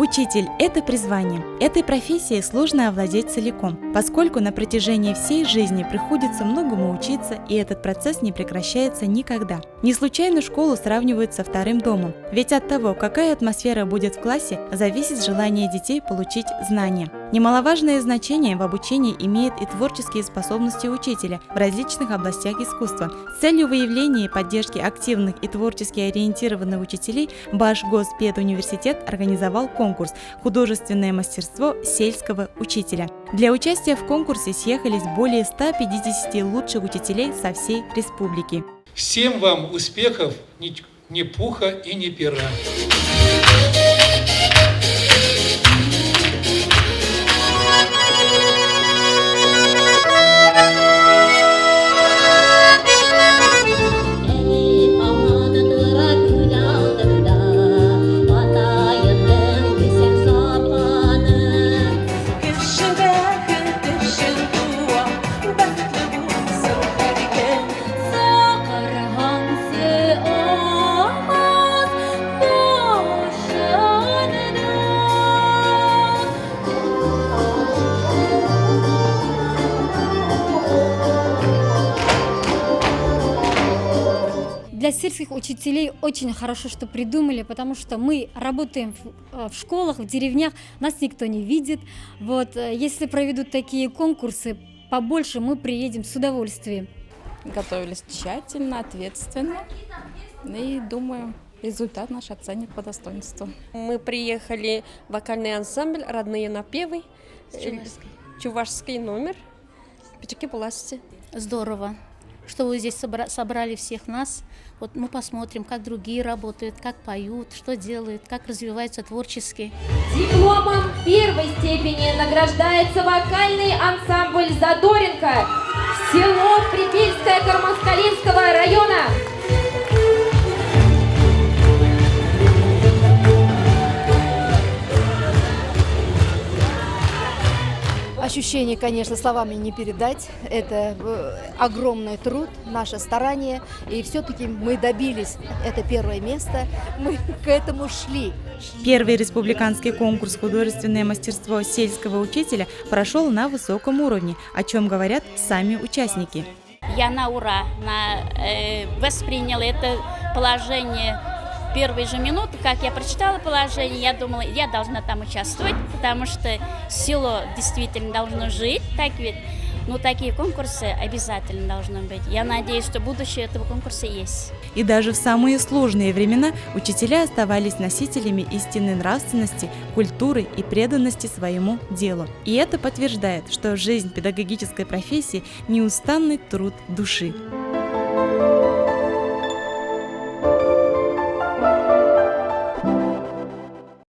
Учитель – это призвание. Этой профессией сложно овладеть целиком, поскольку на протяжении всей жизни приходится многому учиться, и этот процесс не прекращается никогда. Не случайно школу сравнивают со вторым домом, ведь от того, какая атмосфера будет в классе, зависит желание детей получить знания. Немаловажное значение в обучении имеет и творческие способности учителя в различных областях искусства. С целью выявления и поддержки активных и творчески ориентированных учителей Башгоспедуниверситет организовал конкурс «Художественное мастерство сельского учителя». Для участия в конкурсе съехались более 150 лучших учителей со всей республики. Всем вам успехов, ни пуха и ни пера. Для сельских учителей очень хорошо, что придумали, потому что мы работаем в школах, в деревнях, нас никто не видит. Вот, если проведут такие конкурсы побольше, мы приедем с удовольствием. Готовились тщательно, ответственно и думаю, результат наш оценит по достоинству. Мы приехали в вокальный ансамбль «Родные напевы», чувашский номер, Петюки-Пуласти. Здорово, что вы здесь собрали всех нас. Вот мы посмотрим, как другие работают, как поют, что делают, как развиваются творчески. Дипломом первой степени награждается вокальный ансамбль «Задоренко», село Припильское Кармаскалинского района. Ощущение, конечно, словами не передать. Это огромный труд, наше старание. И все-таки мы добились. Это первое место. Мы к этому шли. Первый республиканский конкурс «Художественное мастерство сельского учителя» прошел на высоком уровне, о чем говорят сами участники. Я на ура восприняла это положение. Первые же минуты, как я прочитала положение, я думала, я должна там участвовать, потому что село действительно должно жить, так ведь? Ну, такие конкурсы обязательно должны быть. Я надеюсь, что будущее этого конкурса есть. И даже в самые сложные времена учителя оставались носителями истинной нравственности, культуры и преданности своему делу. И это подтверждает, что жизнь педагогической профессии – неустанный труд души.